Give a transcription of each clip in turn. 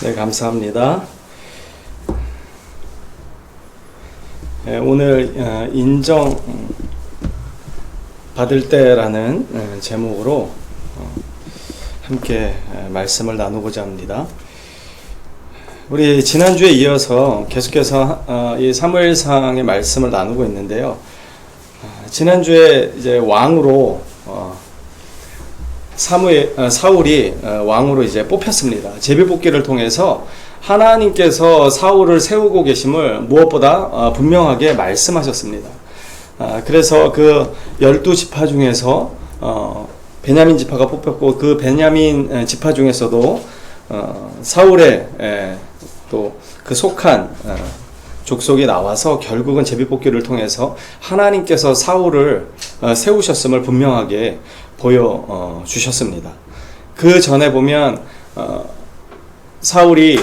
네, 감사합니다. 오늘 인정 받을 때라는 제목으로 함께 말씀을 나누고자 합니다. 우리 지난주에 이어서 계속해서 이 사무엘상의 말씀을 나누고 있는데요. 지난주에 이제 왕으로 사울이 왕으로 이제 뽑혔습니다. 제비뽑기를 통해서 하나님께서 사울을 세우고 계심을 무엇보다 분명하게 말씀하셨습니다. 그래서 그 12지파 중에서 베냐민 지파가 뽑혔고, 그 베냐민 지파 중에서도 사울의 또 그 속한 족속이 나와서 결국은 제비뽑기를 통해서 하나님께서 사울을 세우셨음을 분명하게 보여주셨습니다. 그 전에 보면 사울이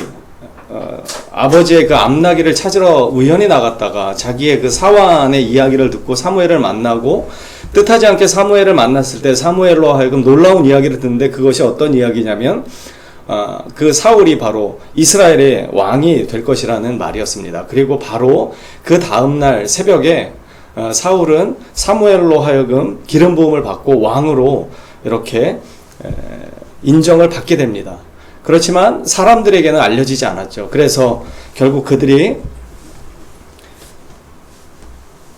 아버지의 그 암나기를 찾으러 우연히 나갔다가 자기의 그 사환의 이야기를 듣고 사무엘을 만나고, 뜻하지 않게 사무엘을 만났을 때 사무엘로 하여금 놀라운 이야기를 듣는데, 그것이 어떤 이야기냐면 그 사울이 바로 이스라엘의 왕이 될 것이라는 말이었습니다. 그리고 바로 그 다음날 새벽에 사울은 사무엘로 하여금 기름 부음을 받고 왕으로 이렇게 인정을 받게 됩니다. 그렇지만 사람들에게는 알려지지 않았죠. 그래서 결국 그들이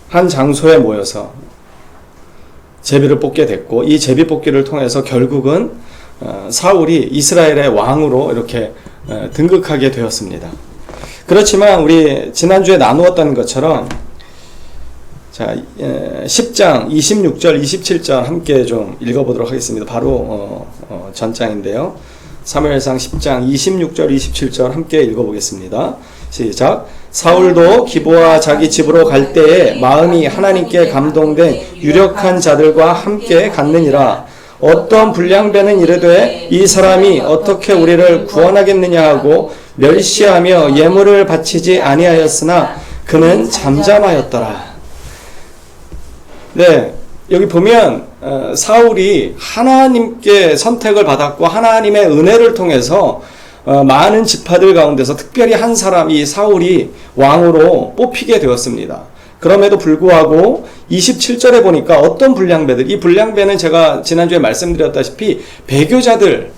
한 장소에 모여서 제비를 뽑게 됐고, 이 제비 뽑기를 통해서 결국은 사울이 이스라엘의 왕으로 이렇게 등극하게 되었습니다. 그렇지만 우리 지난주에 나누었던 것처럼, 자, 10장 26절 27절 함께 좀 읽어보도록 하겠습니다. 바로 전장인데요. 사무엘상 10장 26절 27절 함께 읽어보겠습니다. 시작. 사울도 기브와 자기 집으로 갈 때에 마음이 하나님께 감동된 유력한 자들과 함께 갔느니라. 어떤 불량배는 이르되 이 사람이 어떻게 우리를 구원하겠느냐 하고 멸시하며 예물을 바치지 아니하였으나 그는 잠잠하였더라. 네, 여기 보면 사울이 하나님께 선택을 받았고 하나님의 은혜를 통해서 많은 지파들 가운데서 특별히 한 사람이 사울이 왕으로 뽑히게 되었습니다. 그럼에도 불구하고 27절에 보니까 어떤 불량배들, 이 불량배는 제가 지난주에 말씀드렸다시피 배교자들,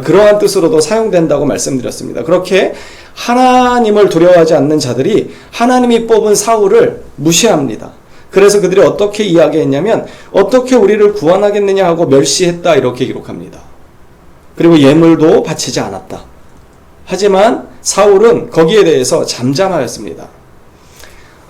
그러한 뜻으로도 사용된다고 말씀드렸습니다. 그렇게 하나님을 두려워하지 않는 자들이 하나님이 뽑은 사울을 무시합니다. 그래서 그들이 어떻게 이야기했냐면 어떻게 우리를 구원하겠느냐 하고 멸시했다, 이렇게 기록합니다. 그리고 예물도 바치지 않았다. 하지만 사울은 거기에 대해서 잠잠하였습니다.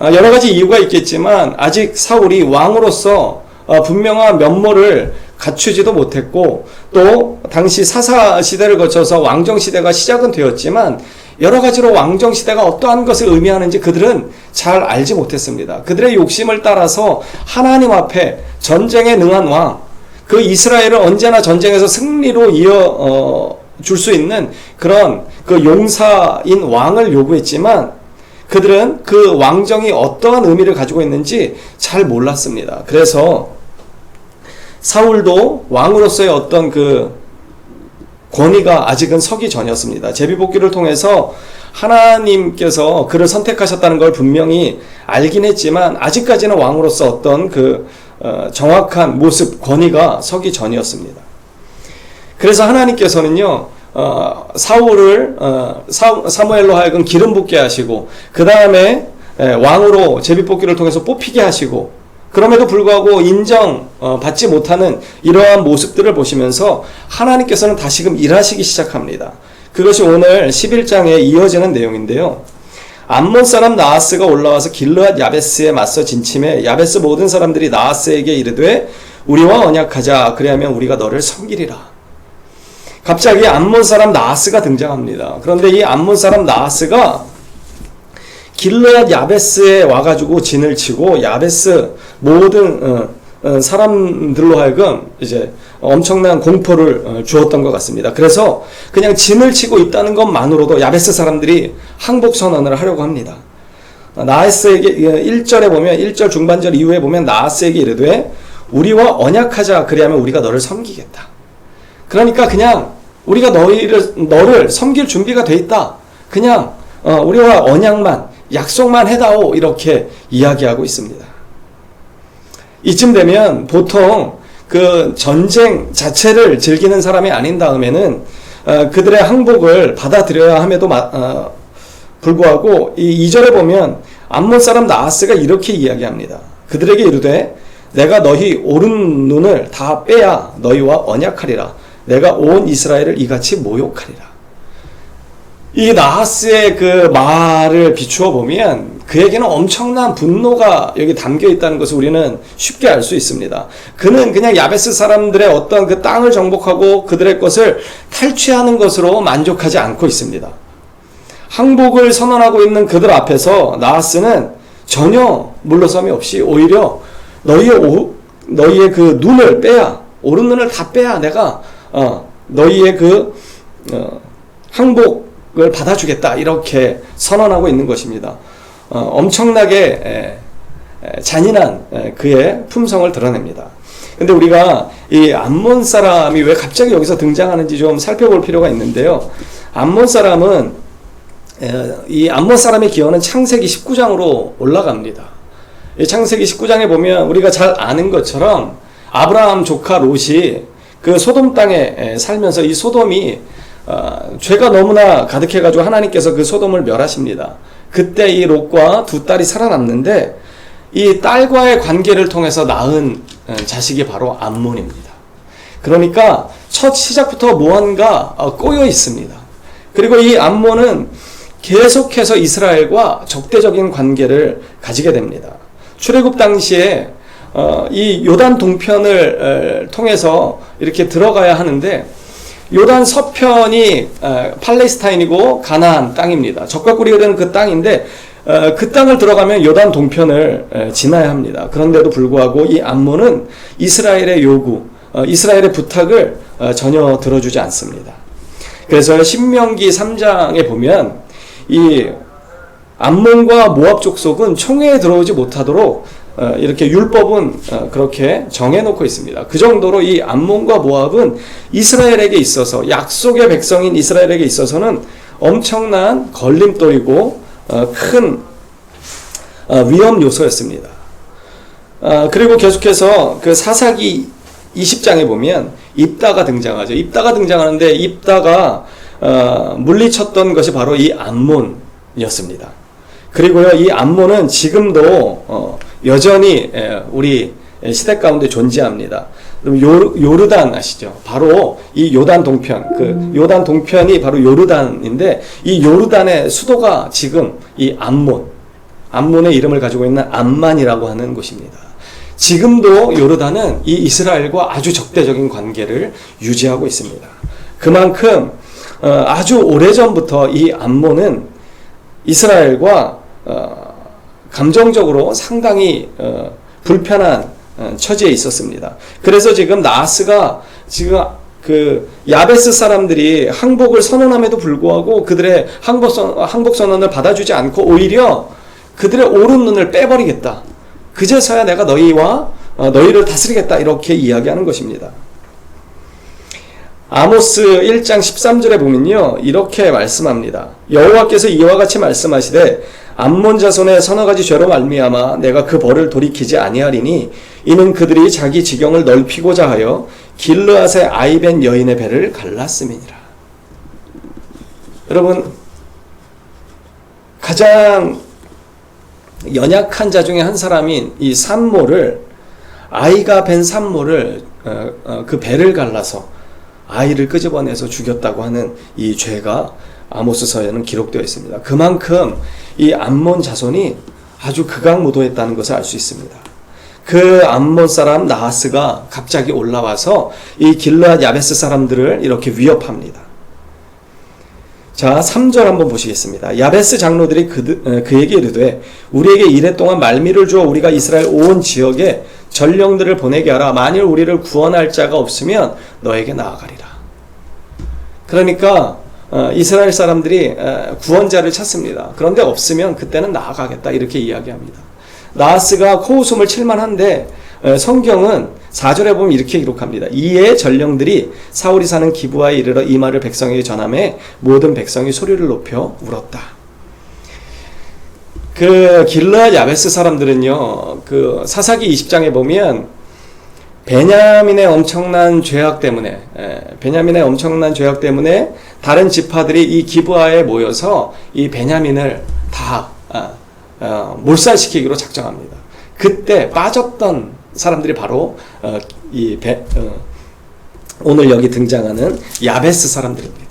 여러 가지 이유가 있겠지만 아직 사울이 왕으로서 분명한 면모를 갖추지도 못했고, 또 당시 사사 시대를 거쳐서 왕정 시대가 시작은 되었지만 여러 가지로 왕정 시대가 어떠한 것을 의미하는지 그들은 잘 알지 못했습니다. 그들의 욕심을 따라서 하나님 앞에 전쟁에 능한 왕, 그 이스라엘을 언제나 전쟁에서 승리로 이어 줄 수 있는 그런 그 용사인 왕을 요구했지만 그들은 그 왕정이 어떠한 의미를 가지고 있는지 잘 몰랐습니다. 그래서 사울도 왕으로서의 어떤 그 권위가 아직은 서기 전이었습니다. 제비뽑기를 통해서 하나님께서 그를 선택하셨다는 걸 분명히 알긴 했지만 아직까지는 왕으로서 어떤 그 정확한 모습, 권위가 서기 전이었습니다. 그래서 하나님께서는요, 사울을 사무엘로 하여금 기름 붓게 하시고, 그 다음에 왕으로 제비뽑기를 통해서 뽑히게 하시고, 그럼에도 불구하고 인정 받지 못하는 이러한 모습들을 보시면서 하나님께서는 다시금 일하시기 시작합니다. 그것이 오늘 11장에 이어지는 내용인데요. 암몬 사람 나하스가 올라와서 길르앗 야베스에 맞서 진침해 야베스 모든 사람들이 나하스에게 이르되 우리와 언약하자, 그리하면 우리가 너를 섬기리라. 갑자기 암몬 사람 나하스가 등장합니다. 그런데 이 암몬 사람 나하스가 길르앗 야베스에 와가지고 진을 치고 야베스 모든 사람들로 하여금 이제 엄청난 공포를 주었던 것 같습니다. 그래서 그냥 진을 치고 있다는 것만으로도 야베스 사람들이 항복 선언을 하려고 합니다. 나하스에게 1절에 보면 1절 중반절 이후에 보면 나하스에게 이르되 우리와 언약하자, 그리하면 우리가 너를 섬기겠다. 그러니까 그냥 우리가 너를 섬길 준비가 돼 있다. 그냥 우리와 언약만, 약속만 해다오. 이렇게 이야기하고 있습니다. 이쯤 되면 보통 그 전쟁 자체를 즐기는 사람이 아닌 다음에는 그들의 항복을 받아들여야 함에도 불구하고 이 2절에 보면 암몬 사람 나하스가 이렇게 이야기합니다. 그들에게 이르되 내가 너희 오른 눈을 다 빼야 너희와 언약하리라. 내가 온 이스라엘을 이같이 모욕하리라. 이 나하스의 그 말을 비추어 보면 그에게는 엄청난 분노가 여기 담겨 있다는 것을 우리는 쉽게 알 수 있습니다. 그는 그냥 야베스 사람들의 어떤 그 땅을 정복하고 그들의 것을 탈취하는 것으로 만족하지 않고 있습니다. 항복을 선언하고 있는 그들 앞에서 나하스는 전혀 물러섬이 없이 오히려 너희의 그 눈을 빼야, 오른 눈을 다 빼야 내가 너희의 그 항복을 받아주겠다 이렇게 선언하고 있는 것입니다. 엄청나게 잔인한 그의 품성을 드러냅니다. 근데 우리가 이 암몬 사람이 왜 갑자기 여기서 등장하는지 좀 살펴볼 필요가 있는데요. 암몬 사람은 이 암몬 사람의 기원은 창세기 19장으로 올라갑니다. 이 창세기 19장에 보면 우리가 잘 아는 것처럼 아브라함 조카 롯이 그 소돔 땅에 살면서 이 소돔이 죄가 너무나 가득해가지고 하나님께서 그 소돔을 멸하십니다. 그때 이 롯과 두 딸이 살아남는데 이 딸과의 관계를 통해서 낳은 자식이 바로 암몬입니다. 그러니까 첫 시작부터 무언가 꼬여 있습니다. 그리고 이 암몬은 계속해서 이스라엘과 적대적인 관계를 가지게 됩니다. 출애굽 당시에 이 요단 동편을 통해서 이렇게 들어가야 하는데 요단 서편이 팔레스타인이고 가나안 땅입니다. 적과 꿀이 흐르는 그 땅인데 그 땅을 들어가면 요단 동편을 지나야 합니다. 그런데도 불구하고 이 암몬은 이스라엘의 요구, 이스라엘의 부탁을 전혀 들어주지 않습니다. 그래서 신명기 3장에 보면 이 암몬과 모압 족속은 총회에 들어오지 못하도록 이렇게 율법은 그렇게 정해놓고 있습니다. 그 정도로 이 암몬과 모압은 이스라엘에게 있어서, 약속의 백성인 이스라엘에게 있어서는 엄청난 걸림돌이고 큰 위험 요소였습니다. 그리고 계속해서 그 사사기 20장에 보면 입다가 등장하죠. 입다가 등장하는데 입다가 물리쳤던 것이 바로 이 암몬이었습니다. 그리고요, 이 암몬은 지금도 여전히 우리 시대 가운데 존재합니다. 그럼 요르단 아시죠? 바로 이 요단 동편, 그 요단 동편이 바로 요르단인데 이 요르단의 수도가 지금 이 암몬의 이름을 가지고 있는 암만이라고 하는 곳입니다. 지금도 요르단은 이 이스라엘과 아주 적대적인 관계를 유지하고 있습니다. 그만큼 아주 오래전부터 이 암몬은 이스라엘과 감정적으로 상당히 불편한 처지에 있었습니다. 그래서 지금 나하스가 지금 그 야베스 사람들이 항복을 선언함에도 불구하고 그들의 항복 선언을 받아주지 않고 오히려 그들의 오른 눈을 빼버리겠다. 그제서야 내가 너희를 다스리겠다. 이렇게 이야기하는 것입니다. 아모스 1장 13절에 보면요, 이렇게 말씀합니다. 여호와께서 이와 같이 말씀하시되 암몬 자손의 서너 가지 죄로 말미암아 내가 그 벌을 돌이키지 아니하리니 이는 그들이 자기 지경을 넓히고자 하여 길르앗의 아이벤 여인의 배를 갈랐음이니라. 여러분, 가장 연약한 자 중에 한 사람인 이 산모를, 아이가 벤 산모를 그 배를 갈라서 아이를 끄집어내서 죽였다고 하는 이 죄가 아모스서에는 기록되어 있습니다. 그만큼 이 암몬 자손이 아주 극악무도했다는 것을 알 수 있습니다. 그 암몬 사람 나하스가 갑자기 올라와서 이 길르앗 야베스 사람들을 이렇게 위협합니다. 자, 3절 한번 보시겠습니다. 야베스 장로들이 그에게 이르되 우리에게 이래 동안 말미를 주어 우리가 이스라엘 온 지역에 전령들을 보내게 하라. 만일 우리를 구원할 자가 없으면 너에게 나아가리라. 그러니까 이스라엘 사람들이 구원자를 찾습니다. 그런데 없으면 그때는 나아가겠다. 이렇게 이야기합니다. 나하스가 코웃음을 칠만한데 성경은 4절에 보면 이렇게 기록합니다. 이에 전령들이 사울이 사는 기브아에 이르러 이 말을 백성에게 전하매 모든 백성이 소리를 높여 울었다. 그 길르앗 야베스 사람들은요, 그 사사기 20장에 보면 베냐민의 엄청난 죄악 때문에 다른 지파들이 이 기브아에 모여서 이 베냐민을 다 몰살시키기로 작정합니다. 그때 빠졌던 사람들이 바로 오늘 여기 등장하는 야베스 사람들입니다.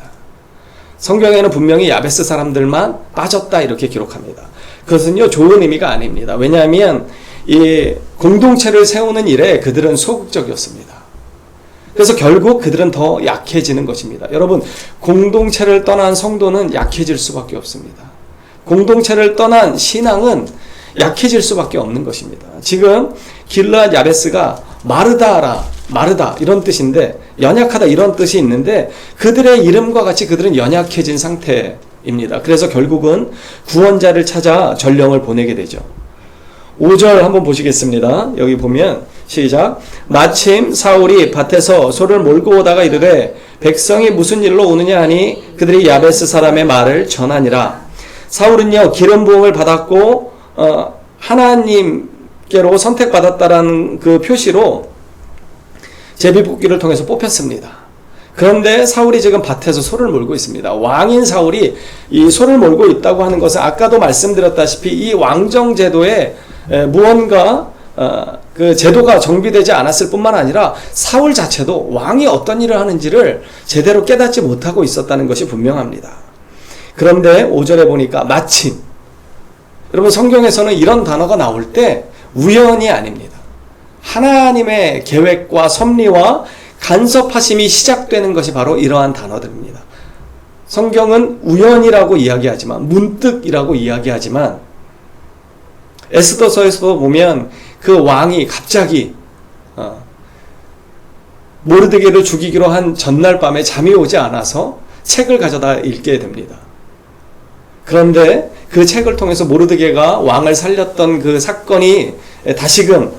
성경에는 분명히 야베스 사람들만 빠졌다 이렇게 기록합니다. 그것은요, 좋은 의미가 아닙니다. 왜냐하면 이 공동체를 세우는 일에 그들은 소극적이었습니다. 그래서 결국 그들은 더 약해지는 것입니다. 여러분, 공동체를 떠난 성도는 약해질 수밖에 없습니다. 공동체를 떠난 신앙은 약해질 수밖에 없는 것입니다. 지금 길르앗 야베스가 마르다 이런 뜻인데, 연약하다 이런 뜻이 있는데 그들의 이름과 같이 그들은 연약해진 상태입니다. 그래서 결국은 구원자를 찾아 전령을 보내게 되죠. 5절 한번 보시겠습니다. 여기 보면 시작. 마침 사울이 밭에서 소를 몰고 오다가 이르되 백성이 무슨 일로 오느냐 하니 그들이 야베스 사람의 말을 전하니라. 사울은요, 기름 부음을 받았고 하나님께로 선택받았다라는 그 표시로 제비뽑기를 통해서 뽑혔습니다. 그런데 사울이 지금 밭에서 소를 몰고 있습니다. 왕인 사울이 이 소를 몰고 있다고 하는 것은 아까도 말씀드렸다시피 이 왕정 제도에 무언가 그 제도가 정비되지 않았을 뿐만 아니라 사울 자체도 왕이 어떤 일을 하는지를 제대로 깨닫지 못하고 있었다는 것이 분명합니다. 그런데 5절에 보니까 마침, 여러분 성경에서는 이런 단어가 나올 때 우연이 아닙니다. 하나님의 계획과 섭리와 간섭하심이 시작되는 것이 바로 이러한 단어들입니다. 성경은 우연이라고 이야기하지만, 문득이라고 이야기하지만, 에스더서에서도 보면 그 왕이 갑자기 모르드게를 죽이기로 한 전날 밤에 잠이 오지 않아서 책을 가져다 읽게 됩니다. 그런데 그 책을 통해서 모르드게가 왕을 살렸던 그 사건이 다시금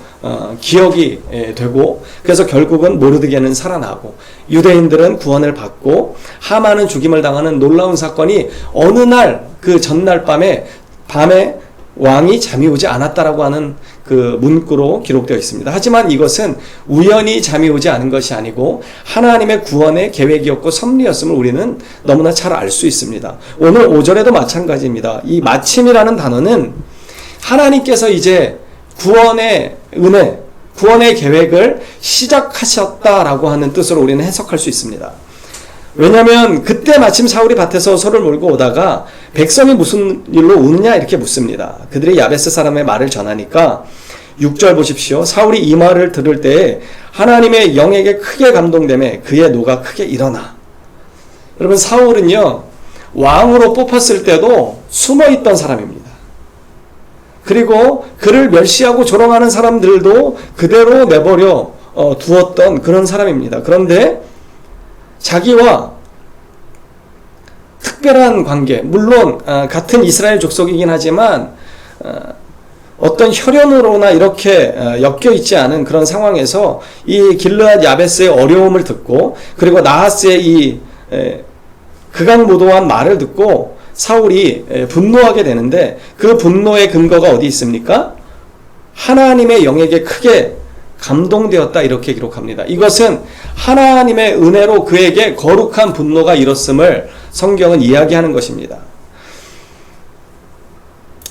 기억이 되고, 그래서 결국은 모르드게는 살아나고 유대인들은 구원을 받고 하만은 죽임을 당하는 놀라운 사건이 어느 날 그 전날 밤에 왕이 잠이 오지 않았다라고 하는 그 문구로 기록되어 있습니다. 하지만 이것은 우연히 잠이 오지 않은 것이 아니고 하나님의 구원의 계획이었고 섭리였음을 우리는 너무나 잘 알 수 있습니다. 오늘 5절에도 마찬가지입니다. 이 마침이라는 단어는 하나님께서 이제 구원의 은혜, 구원의 계획을 시작하셨다라고 하는 뜻으로 우리는 해석할 수 있습니다. 왜냐하면 그때 마침 사울이 밭에서 소를 몰고 오다가 백성이 무슨 일로 오느냐 이렇게 묻습니다. 그들이 야베스 사람의 말을 전하니까 6절 보십시오. 사울이 이 말을 들을 때에 하나님의 영에게 크게 감동되매 그의 노가 크게 일어나. 여러분, 사울은요, 왕으로 뽑혔을 때도 숨어있던 사람입니다. 그리고 그를 멸시하고 조롱하는 사람들도 그대로 내버려 두었던 그런 사람입니다. 그런데 자기와 특별한 관계, 물론 같은 이스라엘 족속이긴 하지만 어떤 혈연으로나 이렇게 엮여 있지 않은 그런 상황에서 이 길르앗 야베스의 어려움을 듣고, 그리고 나하스의 이 극악무도한 말을 듣고 사울이 분노하게 되는데, 그 분노의 근거가 어디 있습니까? 하나님의 영에게 크게 감동되었다 이렇게 기록합니다. 이것은 하나님의 은혜로 그에게 거룩한 분노가 일었음을 성경은 이야기하는 것입니다.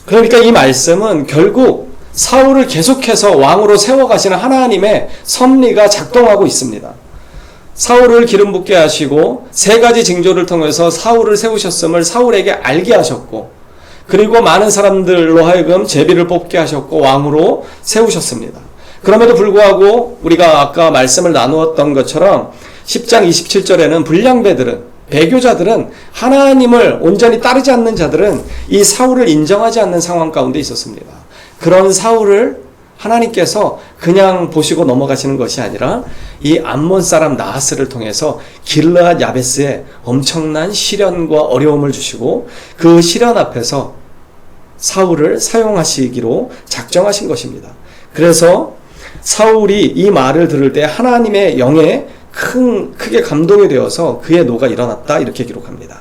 그러니까 이 말씀은 결국 사울을 계속해서 왕으로 세워가시는 하나님의 섭리가 작동하고 있습니다. 사울을 기름 붓게 하시고 세 가지 징조를 통해서 사울을 세우셨음을 사울에게 알게 하셨고, 그리고 많은 사람들로 하여금 제비를 뽑게 하셨고 왕으로 세우셨습니다. 그럼에도 불구하고 우리가 아까 말씀을 나누었던 것처럼 10장 27절에는 불량배들은, 배교자들은, 하나님을 온전히 따르지 않는 자들은 이 사울을 인정하지 않는 상황 가운데 있었습니다. 그런 사울을 하나님께서 그냥 보시고 넘어가시는 것이 아니라 이 암몬 사람 나하스를 통해서 길르앗 야베스에 엄청난 시련과 어려움을 주시고 그 시련 앞에서 사울을 사용하시기로 작정하신 것입니다. 그래서 사울이 이 말을 들을 때 하나님의 영에 크게 감동이 되어서 그의 노가 일어났다 이렇게 기록합니다.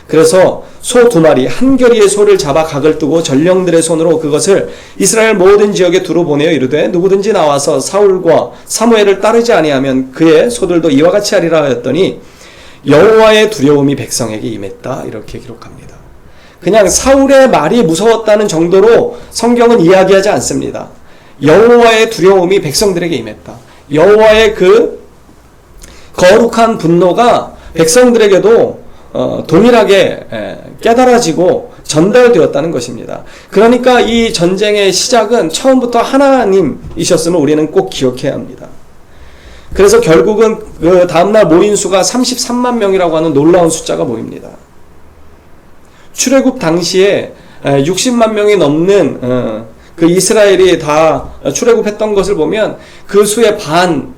그래서 소 2마리 한 겨리의 소를 잡아 각을 뜨고 전령들의 손으로 그것을 이스라엘 모든 지역에 두루 보내어 이르되 누구든지 나와서 사울과 사무엘을 따르지 아니하면 그의 소들도 이와 같이 하리라 하였더니 여호와의 두려움이 백성에게 임했다 이렇게 기록합니다. 그냥 사울의 말이 무서웠다는 정도로 성경은 이야기하지 않습니다. 여호와의 두려움이 백성들에게 임했다. 여호와의 그 거룩한 분노가 백성들에게도 동일하게 깨달아지고 전달되었다는 것입니다. 그러니까 이 전쟁의 시작은 처음부터 하나님이셨음을 우리는 꼭 기억해야 합니다. 그래서 결국은 그 다음날 모인 수가 33만 명이라고 하는 놀라운 숫자가 모입니다. 출애굽 당시에 60만 명이 넘는 그 이스라엘이 다 출애굽했던 것을 보면 그 수의 반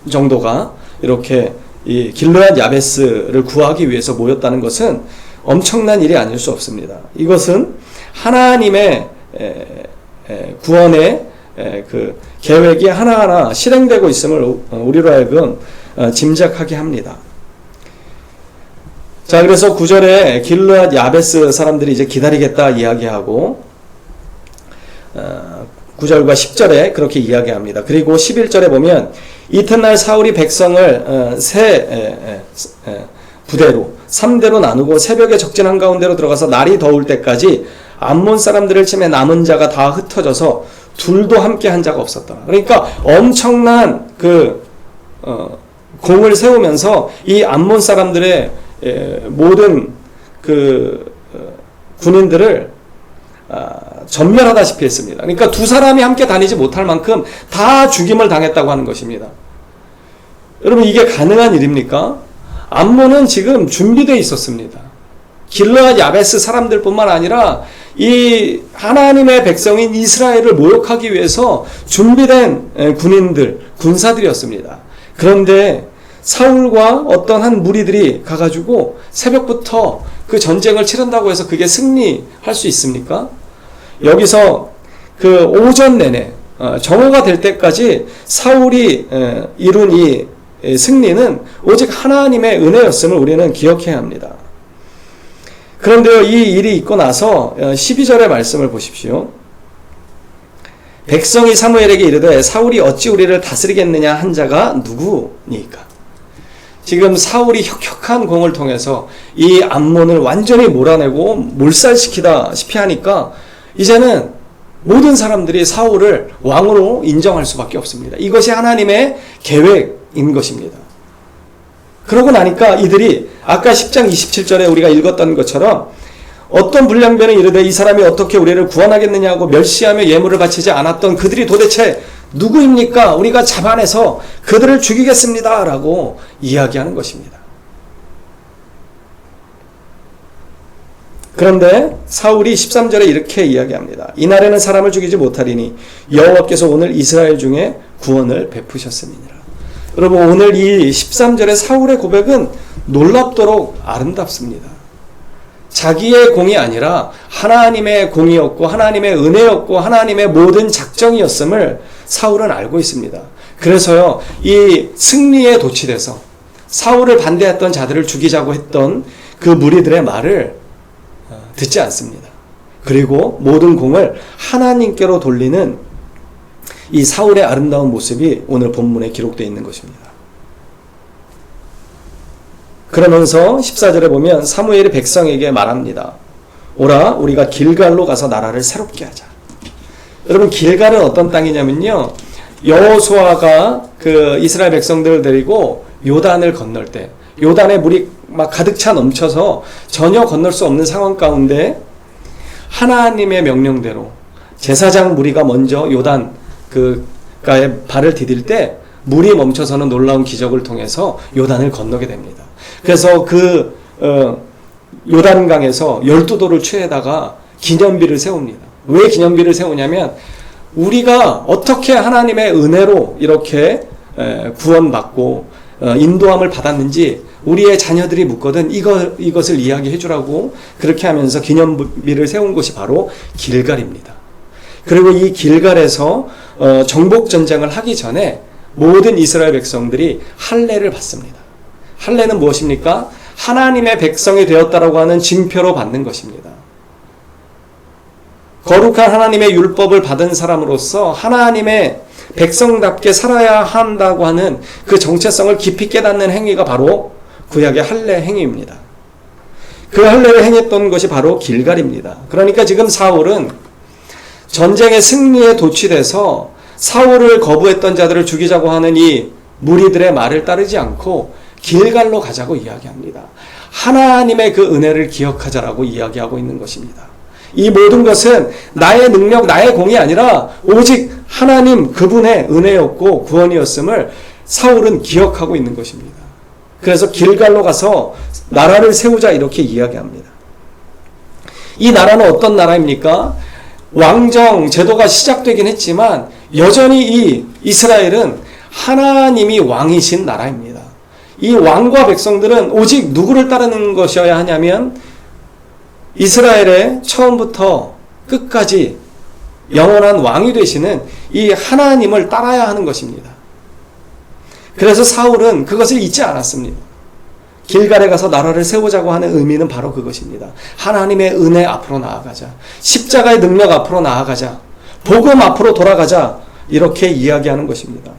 정도가 이렇게 이 길르앗 야베스를 구하기 위해서 모였다는 것은 엄청난 일이 아닐 수 없습니다. 이것은 하나님의 구원의 그 계획이 하나하나 실행되고 있음을 우리로 하여금 짐작하게 합니다. 자, 그래서 9절에 길르앗 야베스 사람들이 이제 기다리겠다 이야기하고 9절과 10절에 그렇게 이야기합니다. 그리고 11절에 보면 이튿날 사울이 백성을 세 부대로 3대로 나누고 새벽에 적진한 가운데로 들어가서 날이 더울 때까지 암몬 사람들을 치매 남은 자가 다 흩어져서 둘도 함께 한 자가 없었다. 그러니까 엄청난 그 공을 세우면서 이 암몬 사람들의 모든 그 군인들을 전멸하다시피 했습니다. 그러니까 두 사람이 함께 다니지 못할 만큼 다 죽임을 당했다고 하는 것입니다. 여러분, 이게 가능한 일입니까? 암몬은 지금 준비되어 있었습니다. 길르앗 야베스 사람들뿐만 아니라 이 하나님의 백성인 이스라엘을 모욕하기 위해서 준비된 군인들, 군사들이었습니다. 그런데 사울과 어떤 한 무리들이 가가지고 새벽부터 그 전쟁을 치른다고 해서 그게 승리할 수 있습니까? 여기서 그 오전 내내 정오가 될 때까지 사울이 이룬 이 승리는 오직 하나님의 은혜였음을 우리는 기억해야 합니다. 그런데요, 이 일이 있고 나서 12절의 말씀을 보십시오. 백성이 사무엘에게 이르되 사울이 어찌 우리를 다스리겠느냐 한 자가 누구니까? 지금 사울이 혁혁한 공을 통해서 이 암몬을 완전히 몰아내고 몰살시키다시피 하니까 이제는 모든 사람들이 사울을 왕으로 인정할 수밖에 없습니다. 이것이 하나님의 계획인 것입니다. 그러고 나니까 이들이 아까 10장 27절에 우리가 읽었던 것처럼 어떤 불량배는 이르되 이 사람이 어떻게 우리를 구원하겠느냐고 멸시하며 예물을 바치지 않았던 그들이 도대체 누구입니까? 우리가 잡아내서 그들을 죽이겠습니다 라고 이야기하는 것입니다. 그런데 사울이 13절에 이렇게 이야기합니다. 이날에는 사람을 죽이지 못하리니 여호와께서 오늘 이스라엘 중에 구원을 베푸셨음이니라. 여러분, 오늘 이 13절의 사울의 고백은 놀랍도록 아름답습니다. 자기의 공이 아니라 하나님의 공이었고 하나님의 은혜였고 하나님의 모든 작정이었음을 사울은 알고 있습니다. 그래서요, 이 승리에 도취돼서 사울을 반대했던 자들을 죽이자고 했던 그 무리들의 말을 듣지 않습니다. 그리고 모든 공을 하나님께로 돌리는 이 사울의 아름다운 모습이 오늘 본문에 기록되어 있는 것입니다. 그러면서 14절에 보면 사무엘이 백성에게 말합니다. 오라, 우리가 길갈로 가서 나라를 새롭게 하자. 여러분, 길갈은 어떤 땅이냐면요, 여호수아가 그 이스라엘 백성들을 데리고 요단을 건널 때 요단에 물이 막 가득 차 넘쳐서 전혀 건널 수 없는 상황 가운데 하나님의 명령대로 제사장 무리가 먼저 요단 그가에 발을 디딜 때 물이 멈춰서는 놀라운 기적을 통해서 요단을 건너게 됩니다. 그래서 그 요단강에서 12돌을 취해다가 기념비를 세웁니다. 왜 기념비를 세우냐면 우리가 어떻게 하나님의 은혜로 이렇게 구원받고 인도함을 받았는지 우리의 자녀들이 묻거든 이것을 이야기해 주라고 그렇게 하면서 기념비를 세운 곳이 바로 길갈입니다. 그리고 이 길갈에서 정복 전쟁을 하기 전에 모든 이스라엘 백성들이 할례를 받습니다. 할례는 무엇입니까? 하나님의 백성이 되었다라고 하는 징표로 받는 것입니다. 거룩한 하나님의 율법을 받은 사람으로서 하나님의 백성답게 살아야 한다고 하는 그 정체성을 깊이 깨닫는 행위가 바로 구약의 할례 행위입니다. 그 할례를 행했던 것이 바로 길갈입니다. 그러니까 지금 사울은 전쟁의 승리에 도취돼서 사울을 거부했던 자들을 죽이자고 하는 이 무리들의 말을 따르지 않고 길갈로 가자고 이야기합니다. 하나님의 그 은혜를 기억하자라고 이야기하고 있는 것입니다. 이 모든 것은 나의 능력, 나의 공이 아니라 오직 하나님 그분의 은혜였고 구원이었음을 사울은 기억하고 있는 것입니다. 그래서 길갈로 가서 나라를 세우자 이렇게 이야기합니다. 이 나라는 어떤 나라입니까? 왕정 제도가 시작되긴 했지만 여전히 이 이스라엘은 하나님이 왕이신 나라입니다. 이 왕과 백성들은 오직 누구를 따르는 것이어야 하냐면 이스라엘의 처음부터 끝까지 영원한 왕이 되시는 이 하나님을 따라야 하는 것입니다. 그래서 사울은 그것을 잊지 않았습니다. 길갈에 가서 나라를 세우자고 하는 의미는 바로 그것입니다. 하나님의 은혜 앞으로 나아가자. 십자가의 능력 앞으로 나아가자. 복음 앞으로 돌아가자. 이렇게 이야기하는 것입니다.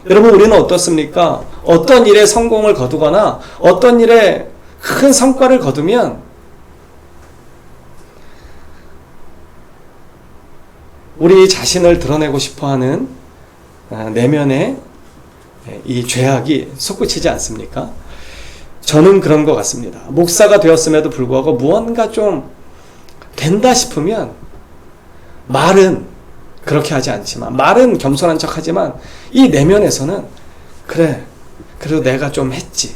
여러분, 우리는 어떻습니까? 어떤 일에 성공을 거두거나 어떤 일에 큰 성과를 거두면 우리 자신을 드러내고 싶어하는 내면의 이 죄악이 솟구치지 않습니까? 저는 그런 것 같습니다. 목사가 되었음에도 불구하고 무언가 좀 된다 싶으면 말은 그렇게 하지 않지만, 말은 겸손한 척 하지만 이 내면에서는 그래, 그래도 내가 좀 했지.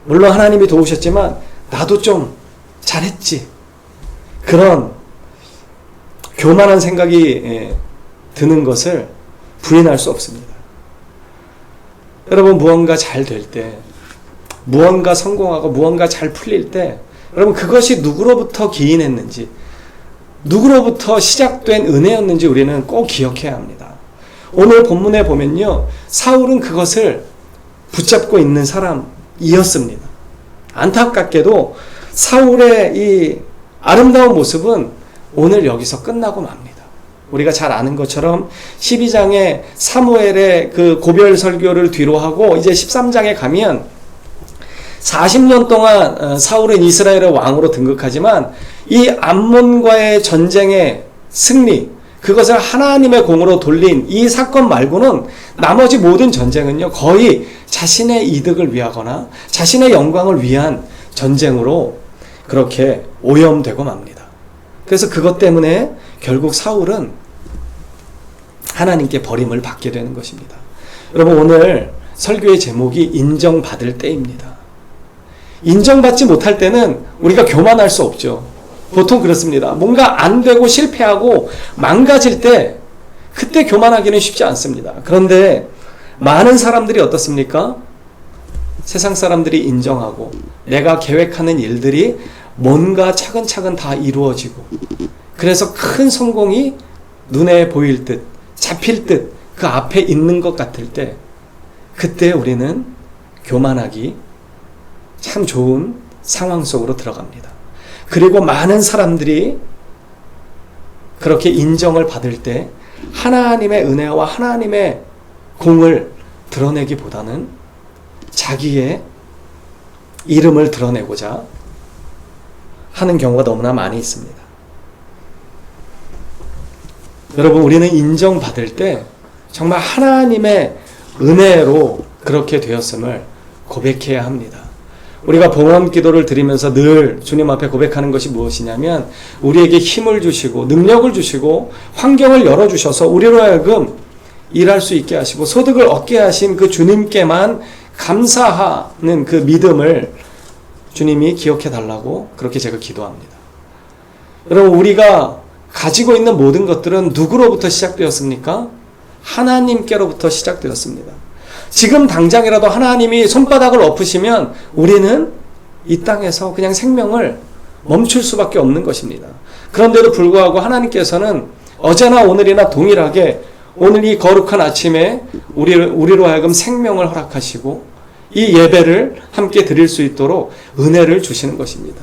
물론 하나님이 도우셨지만 나도 좀 잘했지. 그런 교만한 생각이 드는 것을 부인할 수 없습니다. 여러분, 무언가 잘 될 때, 무언가 성공하고 무언가 잘 풀릴 때, 여러분 그것이 누구로부터 기인했는지, 누구로부터 시작된 은혜였는지 우리는 꼭 기억해야 합니다. 오늘 본문에 보면요, 사울은 그것을 붙잡고 있는 사람이었습니다. 안타깝게도 사울의 이 아름다운 모습은 오늘 여기서 끝나고 맙니다. 우리가 잘 아는 것처럼 12장에 사무엘의 그 고별 설교를 뒤로 하고 이제 13장에 가면 40년 동안 사울은 이스라엘의 왕으로 등극하지만 이 암몬과의 전쟁의 승리, 그것을 하나님의 공으로 돌린 이 사건 말고는 나머지 모든 전쟁은요, 거의 자신의 이득을 위하거나 자신의 영광을 위한 전쟁으로 그렇게 오염되고 맙니다. 그래서 그것 때문에 결국 사울은 하나님께 버림을 받게 되는 것입니다. 여러분, 오늘 설교의 제목이 인정받을 때입니다. 인정받지 못할 때는 우리가 교만할 수 없죠. 보통 그렇습니다. 뭔가 안 되고 실패하고 망가질 때 그때 교만하기는 쉽지 않습니다. 그런데 많은 사람들이 어떻습니까? 세상 사람들이 인정하고 내가 계획하는 일들이 뭔가 차근차근 다 이루어지고 그래서 큰 성공이 눈에 보일 듯, 잡힐 듯 그 앞에 있는 것 같을 때 그때 우리는 교만하기 참 좋은 상황 속으로 들어갑니다. 그리고 많은 사람들이 그렇게 인정을 받을 때 하나님의 은혜와 하나님의 공을 드러내기보다는 자기의 이름을 드러내고자 하는 경우가 너무나 많이 있습니다. 여러분, 우리는 인정받을 때 정말 하나님의 은혜로 그렇게 되었음을 고백해야 합니다. 우리가 봉헌 기도를 드리면서 늘 주님 앞에 고백하는 것이 무엇이냐면 우리에게 힘을 주시고 능력을 주시고 환경을 열어주셔서 우리로 하여금 일할 수 있게 하시고 소득을 얻게 하신 그 주님께만 감사하는 그 믿음을 주님이 기억해 달라고 그렇게 제가 기도합니다. 여러분, 우리가 가지고 있는 모든 것들은 누구로부터 시작되었습니까? 하나님께로부터 시작되었습니다. 지금 당장이라도 하나님이 손바닥을 엎으시면 우리는 이 땅에서 그냥 생명을 멈출 수밖에 없는 것입니다. 그런데도 불구하고 하나님께서는 어제나 오늘이나 동일하게 오늘 이 거룩한 아침에 우리로 하여금 생명을 허락하시고 이 예배를 함께 드릴 수 있도록 은혜를 주시는 것입니다.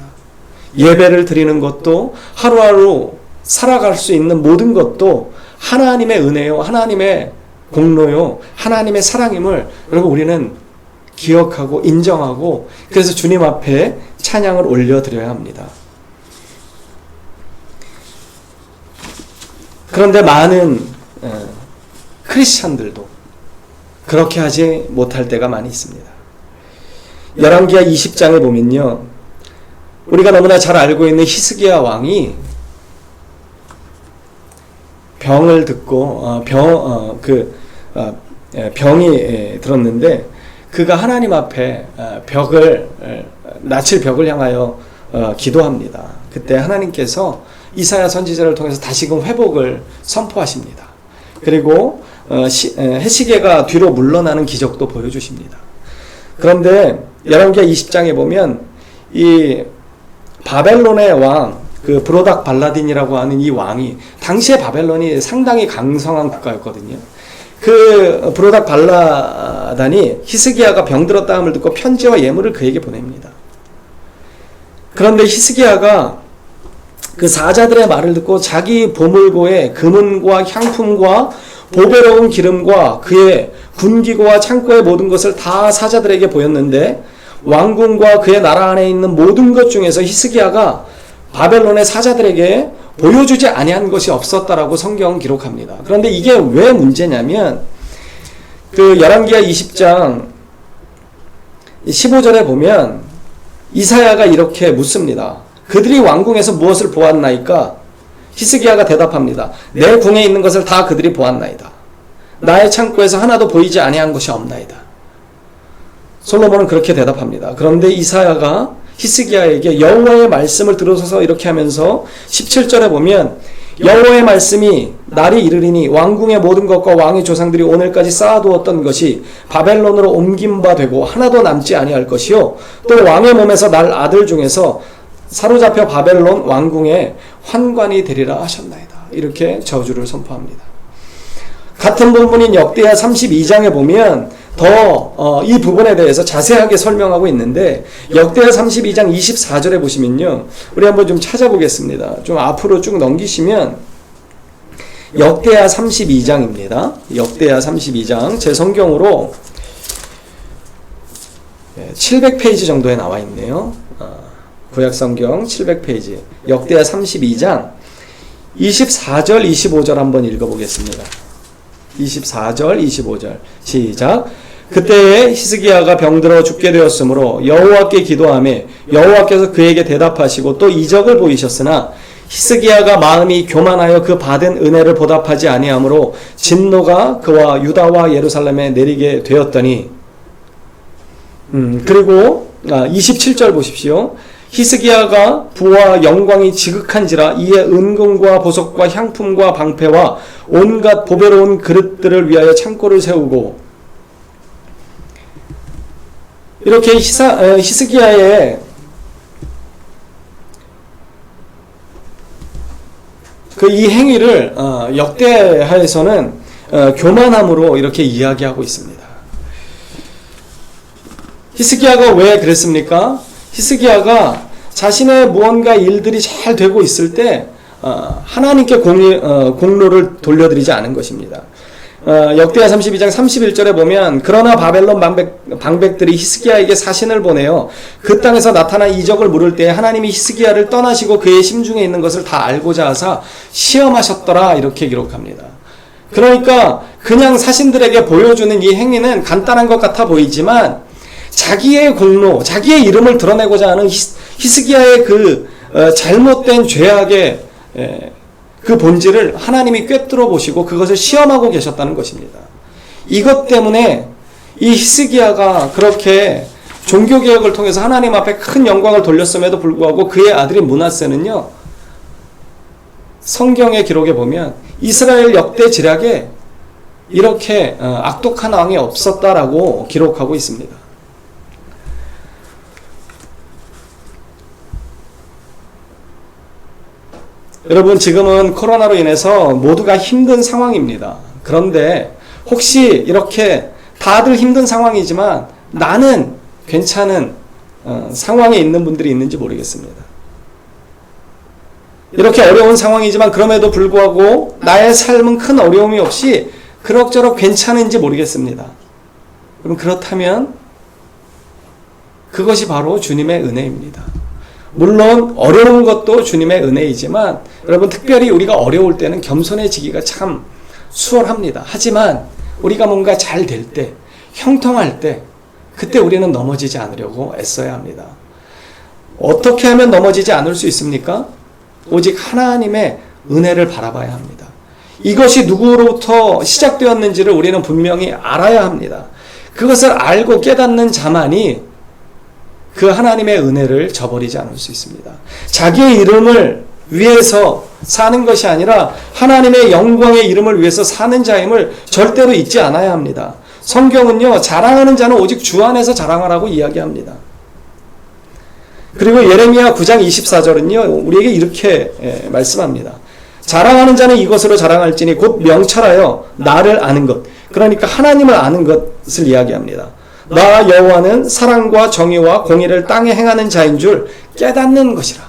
예배를 드리는 것도 하루하루 살아갈 수 있는 모든 것도 하나님의 은혜요, 하나님의 공로요, 하나님의 사랑임을 여러분 우리는 기억하고 인정하고 그래서 주님 앞에 찬양을 올려드려야 합니다. 그런데 많은 크리스찬들도 그렇게 하지 못할 때가 많이 있습니다. 열왕기하 20장에 보면요, 우리가 너무나 잘 알고 있는 히스기야 왕이 병을 듣고 병이 들었는데 그가 하나님 앞에 낫을 벽을 향하여 기도합니다. 그때 하나님께서 이사야 선지자를 통해서 다시금 회복을 선포하십니다. 그리고 해시계가 뒤로 물러나는 기적도 보여주십니다. 그런데 열왕기하 20장에 보면 이 바벨론의 왕 그 브로닥 발라딘이라고 하는 이 왕이 당시에 바벨론이 상당히 강성한 국가였거든요. 그 브로닥 발라단이 히스기야가 병들었다함을 듣고 편지와 예물을 그에게 보냅니다. 그런데 히스기야가 그 사자들의 말을 듣고 자기 보물고에 금은과 향품과 보배로운 기름과 그의 군기고와 창고의 모든 것을 다 사자들에게 보였는데 왕궁과 그의 나라 안에 있는 모든 것 중에서 히스기야가 바벨론의 사자들에게 보여주지 아니한 것이 없었다라고 성경은 기록합니다. 그런데 이게 왜 문제냐면 그 열왕기하 20장 15절에 보면 이사야가 이렇게 묻습니다. 그들이 왕궁에서 무엇을 보았나이까? 히스기야가 대답합니다. 내 궁에 있는 것을 다 그들이 보았나이다. 나의 창고에서 하나도 보이지 아니한 것이 없나이다. 솔로몬은 그렇게 대답합니다. 그런데 이사야가 히스기야에게 여호와의 말씀을 들어서서 이렇게 하면서 17절에 보면 여호와의 말씀이 날이 이르리니 왕궁의 모든 것과 왕의 조상들이 오늘까지 쌓아두었던 것이 바벨론으로 옮긴 바 되고 하나도 남지 아니할 것이요 또 왕의 몸에서 날 아들 중에서 사로잡혀 바벨론 왕궁에 환관이 되리라 하셨나이다. 이렇게 저주를 선포합니다. 같은 본문인 역대하 32장에 보면 더 이 부분에 대해서 자세하게 설명하고 있는데 역대하 32장 24절에 보시면요, 우리 한번 좀 찾아보겠습니다. 좀 앞으로 쭉 넘기시면 역대하 32장입니다. 역대하 32장 제 성경으로 700페이지 정도에 나와 있네요. 구약성경 700페이지 역대하 32장 24절 25절 한번 읽어보겠습니다. 24절 25절 시작. 그때에 히스기야가 병들어 죽게 되었으므로 여호와께 기도하매 여호와께서 그에게 대답하시고 또 이적을 보이셨으나 히스기야가 마음이 교만하여 그 받은 은혜를 보답하지 아니하므로 진노가 그와 유다와 예루살렘에 내리게 되었더니 그리고 27절 보십시오. 히스기야가 부와 영광이 지극한지라 이에 은금과 보석과 향품과 방패와 온갖 보배로운 그릇들을 위하여 창고를 세우고 이렇게 히스기야의 그 이 행위를 역대하에서는 교만함으로 이렇게 이야기하고 있습니다. 히스기야가 왜 그랬습니까? 히스기야가 자신의 무언가 일들이 잘 되고 있을 때 하나님께 공로를 돌려드리지 않은 것입니다. 역대하 32장 31절에 보면 그러나 바벨론 방백들이 히스기야에게 사신을 보내어 그 땅에서 나타난 이적을 물을 때 하나님이 히스기야를 떠나시고 그의 심중에 있는 것을 다 알고자 하사 시험하셨더라 이렇게 기록합니다. 그러니까 그냥 사신들에게 보여주는 이 행위는 간단한 것 같아 보이지만 자기의 공로, 자기의 이름을 드러내고자 하는 히스기야의 그 잘못된 죄악의 그 본질을 하나님이 꿰뚫어 보시고 그것을 시험하고 계셨다는 것입니다. 이것 때문에 이 히스기야가 그렇게 종교개혁을 통해서 하나님 앞에 큰 영광을 돌렸음에도 불구하고 그의 아들인 므낫세는요, 성경의 기록에 보면 이스라엘 역대 지략에 이렇게 악독한 왕이 없었다라고 기록하고 있습니다. 여러분, 지금은 코로나로 인해서 모두가 힘든 상황입니다. 그런데 혹시 이렇게 다들 힘든 상황이지만 나는 괜찮은 상황에 있는 분들이 있는지 모르겠습니다. 이렇게 어려운 상황이지만 그럼에도 불구하고 나의 삶은 큰 어려움이 없이 그럭저럭 괜찮은지 모르겠습니다. 그럼 그렇다면 그것이 바로 주님의 은혜입니다. 물론 어려운 것도 주님의 은혜이지만 여러분, 특별히 우리가 어려울 때는 겸손해지기가 참 수월합니다. 하지만 우리가 뭔가 잘 될 때, 형통할 때, 그때 우리는 넘어지지 않으려고 애써야 합니다. 어떻게 하면 넘어지지 않을 수 있습니까? 오직 하나님의 은혜를 바라봐야 합니다. 이것이 누구로부터 시작되었는지를 우리는 분명히 알아야 합니다. 그것을 알고 깨닫는 자만이 그 하나님의 은혜를 저버리지 않을 수 있습니다. 자기의 이름을 위해서 사는 것이 아니라 하나님의 영광의 이름을 위해서 사는 자임을 절대로 잊지 않아야 합니다. 성경은요, 자랑하는 자는 오직 주 안에서 자랑하라고 이야기합니다. 그리고 예레미야 9장 24절은요, 우리에게 이렇게 말씀합니다. 자랑하는 자는 이것으로 자랑할지니 곧 명철하여 나를 아는 것, 그러니까 하나님을 아는 것을 이야기합니다. 나 여호와는 사랑과 정의와 공의를 땅에 행하는 자인 줄 깨닫는 것이라.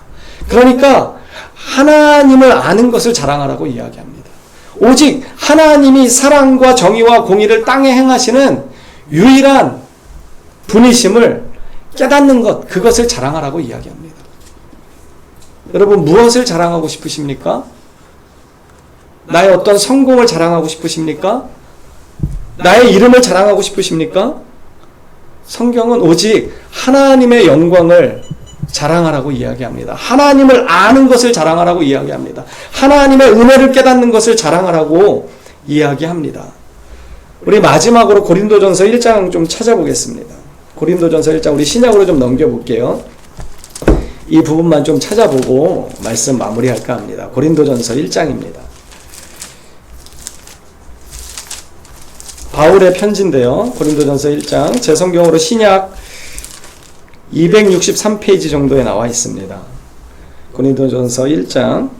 그러니까 하나님을 아는 것을 자랑하라고 이야기합니다. 오직 하나님이 사랑과 정의와 공의를 땅에 행하시는 유일한 분이심을 깨닫는 것, 그것을 자랑하라고 이야기합니다. 여러분, 무엇을 자랑하고 싶으십니까? 나의 어떤 성공을 자랑하고 싶으십니까? 나의 이름을 자랑하고 싶으십니까? 성경은 오직 하나님의 영광을 자랑하라고 이야기합니다. 하나님을 아는 것을 자랑하라고 이야기합니다. 하나님의 은혜를 깨닫는 것을 자랑하라고 이야기합니다. 우리 마지막으로 고린도전서 1장 좀 찾아보겠습니다. 고린도전서 1장 우리 신약으로 좀 넘겨볼게요. 이 부분만 좀 찾아보고 말씀 마무리할까 합니다. 고린도전서 1장입니다. 바울의 편지인데요. 고린도전서 1장, 제 성경으로 신약 263페이지 정도에 나와 있습니다. 고린도전서 1장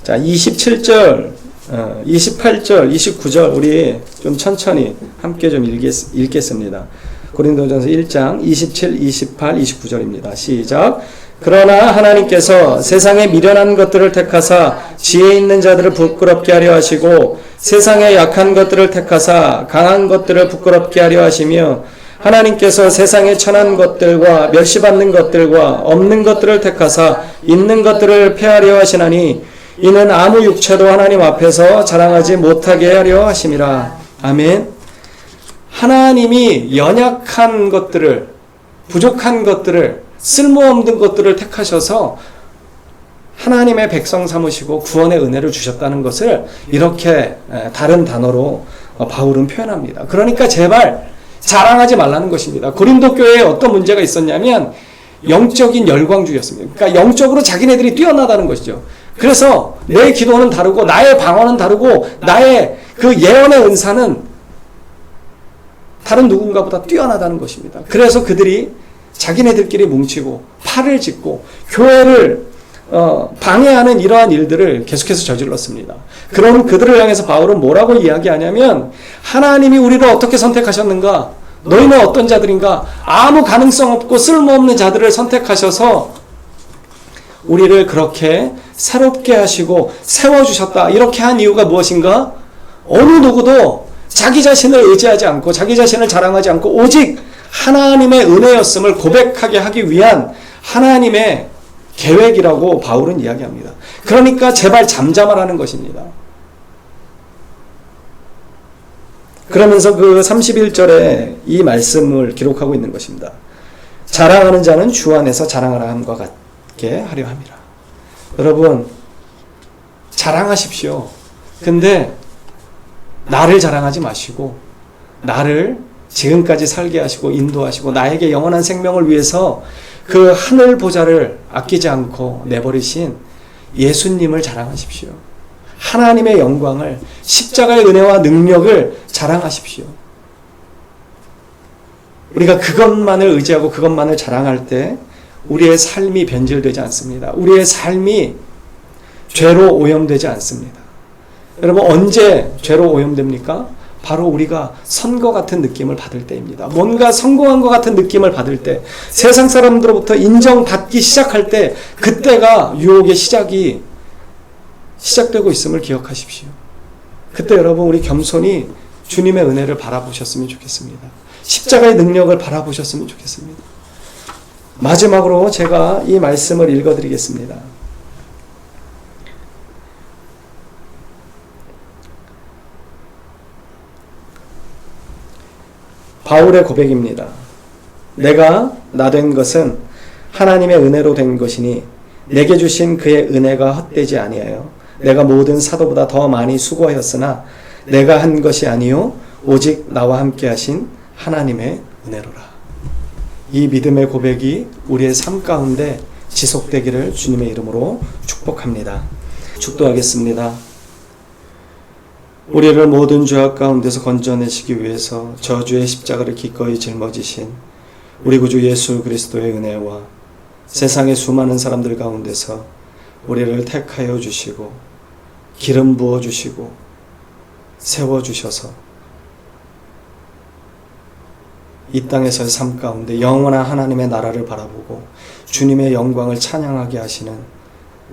자, 27절, 28절, 29절 우리 좀 천천히 함께 좀 읽겠습니다. 고린도전서 1장 27, 28, 29절입니다. 시작. 그러나 하나님께서 세상에 미련한 것들을 택하사 지혜 있는 자들을 부끄럽게 하려 하시고 세상에 약한 것들을 택하사 강한 것들을 부끄럽게 하려 하시며 하나님께서 세상에 천한 것들과 멸시받는 것들과 없는 것들을 택하사 있는 것들을 폐하려 하시나니 이는 아무 육체도 하나님 앞에서 자랑하지 못하게 하려 하심이라. 아멘. 하나님이 연약한 것들을, 부족한 것들을, 쓸모없는 것들을 택하셔서 하나님의 백성 삼으시고 구원의 은혜를 주셨다는 것을 이렇게 다른 단어로 바울은 표현합니다. 그러니까 제발 자랑하지 말라는 것입니다. 고린도 교회에 어떤 문제가 있었냐면 영적인 열광주의였습니다. 그러니까 영적으로 자기네들이 뛰어나다는 것이죠. 그래서 내 기도는 다르고 나의 방언은 다르고 나의 그 예언의 은사는 다른 누군가보다 뛰어나다는 것입니다. 그래서 그들이 자기네들끼리 뭉치고 팔을 짚고 교회를 방해하는 이러한 일들을 계속해서 저질렀습니다. 그럼 그들을 향해서 바울은 뭐라고 이야기하냐면 하나님이 우리를 어떻게 선택하셨는가? 너희는 어떤 자들인가? 아무 가능성 없고 쓸모없는 자들을 선택하셔서 우리를 그렇게 새롭게 하시고 세워주셨다. 이렇게 한 이유가 무엇인가? 어느 누구도 자기 자신을 의지하지 않고 자기 자신을 자랑하지 않고 오직 하나님의 은혜였음을 고백하게 하기 위한 하나님의 계획이라고 바울은 이야기합니다. 그러니까 제발 잠잠하라는 것입니다. 그러면서 그 31절에 이 말씀을 기록하고 있는 것입니다. 자랑하는 자는 주 안에서 자랑하라 함과 같게 하려 함이라. 여러분, 자랑하십시오. 근데 나를 자랑하지 마시고 나를 지금까지 살게 하시고 인도하시고 나에게 영원한 생명을 위해서 그 하늘 보좌를 아끼지 않고 내버리신 예수님을 자랑하십시오. 하나님의 영광을, 십자가의 은혜와 능력을 자랑하십시오. 우리가 그것만을 의지하고 그것만을 자랑할 때 우리의 삶이 변질되지 않습니다. 우리의 삶이 죄로 오염되지 않습니다. 여러분, 언제 죄로 오염됩니까? 바로 우리가 선거 같은 느낌을 받을 때입니다. 뭔가 성공한 것 같은 느낌을 받을 때, 세상 사람들로부터 인정받기 시작할 때, 그때가 유혹의 시작되고 있음을 기억하십시오. 그때 여러분, 우리 겸손히 주님의 은혜를 바라보셨으면 좋겠습니다. 십자가의 능력을 바라보셨으면 좋겠습니다. 마지막으로 제가 이 말씀을 읽어드리겠습니다. 바울의 고백입니다. 내가 나 된 것은 하나님의 은혜로 된 것이니 내게 주신 그의 은혜가 헛되지 아니하여 내가 모든 사도보다 더 많이 수고하였으나 내가 한 것이 아니요 오직 나와 함께 하신 하나님의 은혜로라. 이 믿음의 고백이 우리의 삶 가운데 지속되기를 주님의 이름으로 축복합니다. 축도하겠습니다. 우리를 모든 죄악 가운데서 건져내시기 위해서 저주의 십자가를 기꺼이 짊어지신 우리 구주 예수 그리스도의 은혜와 세상의 수많은 사람들 가운데서 우리를 택하여 주시고 기름 부어 주시고 세워 주셔서 이 땅에서의 삶 가운데 영원한 하나님의 나라를 바라보고 주님의 영광을 찬양하게 하시는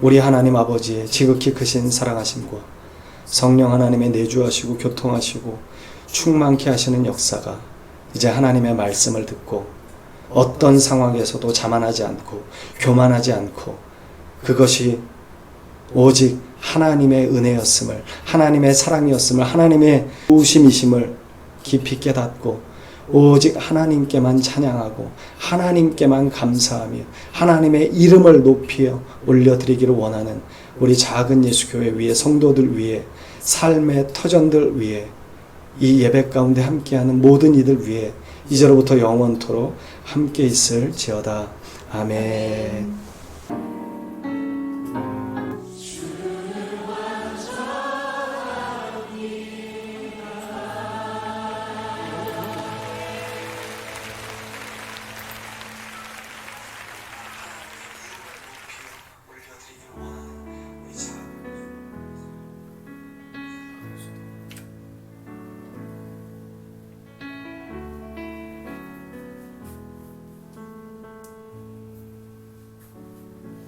우리 하나님 아버지의 지극히 크신 사랑하심과 성령 하나님의 내주하시고 교통하시고 충만케 하시는 역사가 이제 하나님의 말씀을 듣고 어떤 상황에서도 자만하지 않고 교만하지 않고 그것이 오직 하나님의 은혜였음을, 하나님의 사랑이었음을, 하나님의 도우심이심을 깊이 깨닫고 오직 하나님께만 찬양하고 하나님께만 감사하며 하나님의 이름을 높여 올려드리기를 원하는 우리 작은 예수교회 위에 성도들 위에 삶의 터전들 위에 이 예배 가운데 함께하는 모든 이들 위에 이제로부터 영원토록 함께 있을지어다. 아멘.